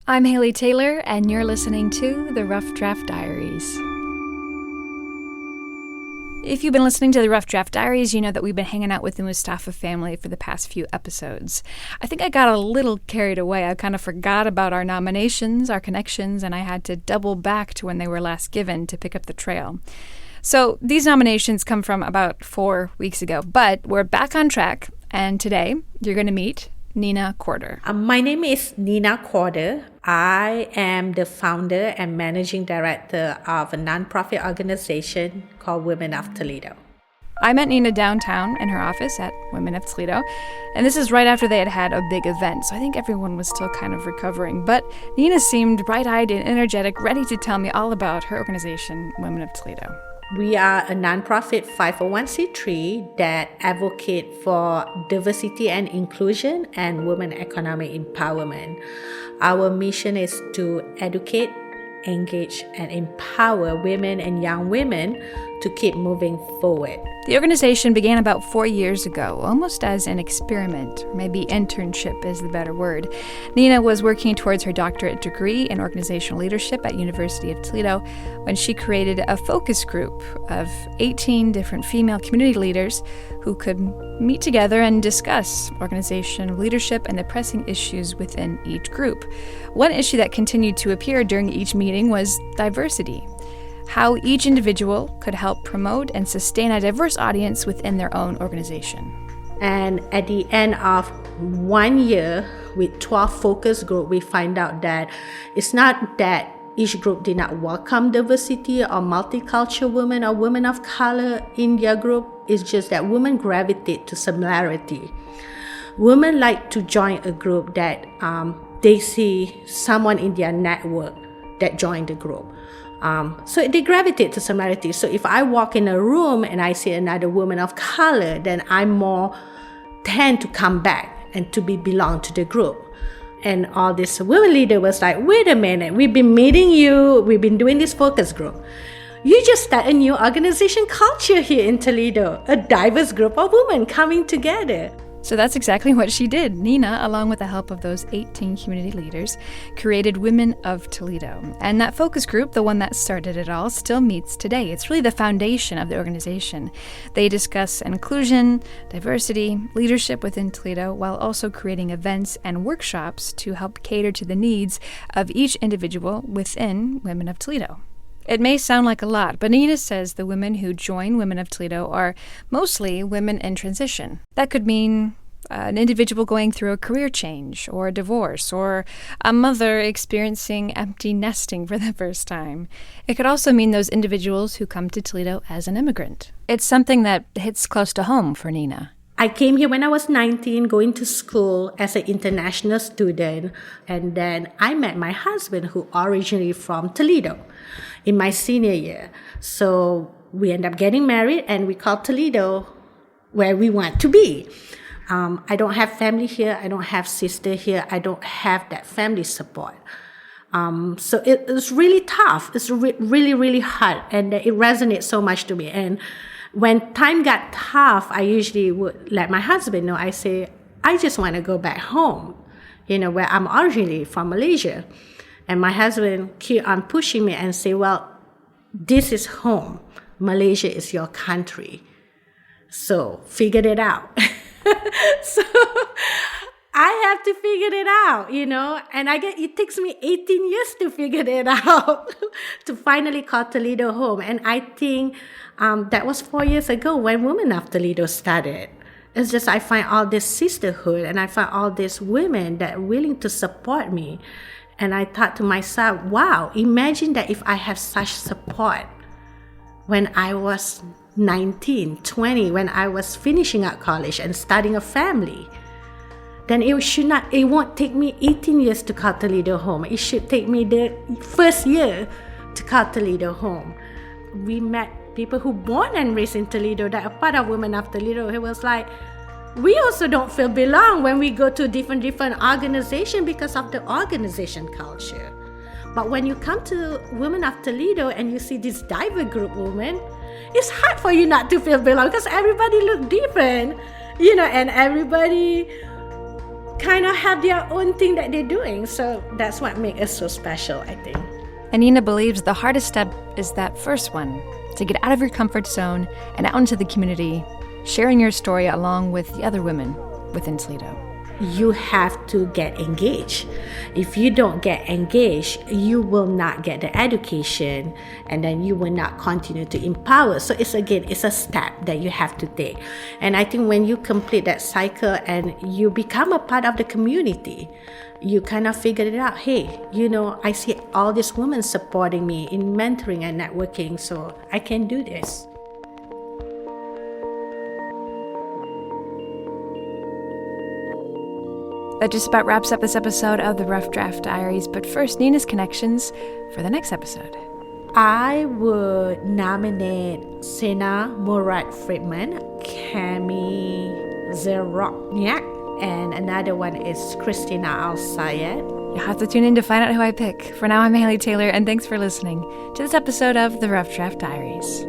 I'm Haley Taylor, and you're listening to the Rough Draft Diaries. If you've been listening to the Rough Draft Diaries, you know that we've been hanging out with the Mustafa family for the past few episodes. I think I got a little carried away. I kind of forgot about our nominations, our connections, and I had to double back to when they were last given to pick up the trail. So these nominations come from about 4 weeks ago, but we're back on track, and today you're going to meet Nina Corder. My name is Nina Corder. I am the founder and managing director of a nonprofit organization called Women of Toledo. I met Nina downtown in her office at Women of Toledo, and this is right after they had a big event, so I think everyone was still kind of recovering. But Nina seemed bright-eyed and energetic, ready to tell me all about her organization, Women of Toledo. We are a nonprofit 501c3 that advocate for diversity and inclusion and women economic empowerment. Our mission is to educate, engage, and empower women and young women to keep moving forward. The organization began about 4 years ago, almost as an experiment, or maybe internship is the better word. Nina was working towards her doctorate degree in organizational leadership at University of Toledo when she created a focus group of 18 different female community leaders who could meet together and discuss organizational leadership and the pressing issues within each group. One issue that continued to appear during each meeting was diversity. How each individual could help promote and sustain a diverse audience within their own organization. And at the end of 1 year, with 12 focus groups, we find out that it's not that each group did not welcome diversity or multicultural women or women of color in their group. It's just that women gravitate to similarity. Women like to join a group that they see someone in their network that joined the group. So they gravitate to similarity. So if I walk in a room and I see another woman of color, then I more tend to come back and to belong to the group. And all this women leader was like, wait a minute, we've been meeting you, we've been doing this focus group. You just start a new organization culture here in Toledo, a diverse group of women coming together. So that's exactly what she did. Nina, along with the help of those 18 community leaders, created Women of Toledo. And that focus group, the one that started it all, still meets today. It's really the foundation of the organization. They discuss inclusion, diversity, leadership within Toledo, while also creating events and workshops to help cater to the needs of each individual within Women of Toledo. It may sound like a lot, but Nina says the women who join Women of Toledo are mostly women in transition. That could mean an individual going through a career change or a divorce, or a mother experiencing empty nesting for the first time. It could also mean those individuals who come to Toledo as an immigrant. It's something that hits close to home for Nina. I came here when I was 19, going to school as an international student. And then I met my husband, who originally from Toledo, in my senior year. So we ended up getting married, and we called Toledo where we want to be. I don't have family here. I don't have sister here. I don't have that family support. So it's really tough. It's really, really hard. And it resonates so much to me. And when time got tough, I usually would let my husband know. I say, I just want to go back home, where I'm originally from Malaysia. And my husband keep on pushing me and say, well, this is home. Malaysia is your country. So figure it out. So I have to figure it out, and it takes me 18 years to figure it out to finally call Toledo home. And I think that was 4 years ago when Women of Toledo started. It's just I find all this sisterhood, and I find all these women that are willing to support me. And I thought to myself, wow, imagine that if I have such support when I was 19, 20, when I was finishing up college and starting a family, then it won't take me 18 years to call Toledo home. It should take me the first year to call Toledo home. We met people who born and raised in Toledo that are part of Women of Toledo. It was like, we also don't feel belong when we go to different organizations because of the organization culture. But when you come to Women of Toledo and you see this diverse group of women, it's hard for you not to feel belong because everybody look different, and everybody kind of have their own thing that they're doing. So that's what makes us so special, I think. And Nina believes the hardest step is that first one, to get out of your comfort zone and out into the community, sharing your story along with the other women within Toledo. You have to get engaged. If you don't get engaged, you will not get the education, and then you will not continue to empower. So it's a step that you have to take. And I think when you complete that cycle and you become a part of the community, you kind of figure it out. Hey, I see all these women supporting me in mentoring and networking, so I can do this. That just about wraps up this episode of the Rough Draft Diaries. But first, Nina's connections for the next episode. I would nominate Sena Murat Friedman, Cami Zerokniak, and another one is Christina Al-Sayed. You'll have to tune in to find out who I pick. For now, I'm Haley Taylor, and thanks for listening to this episode of the Rough Draft Diaries.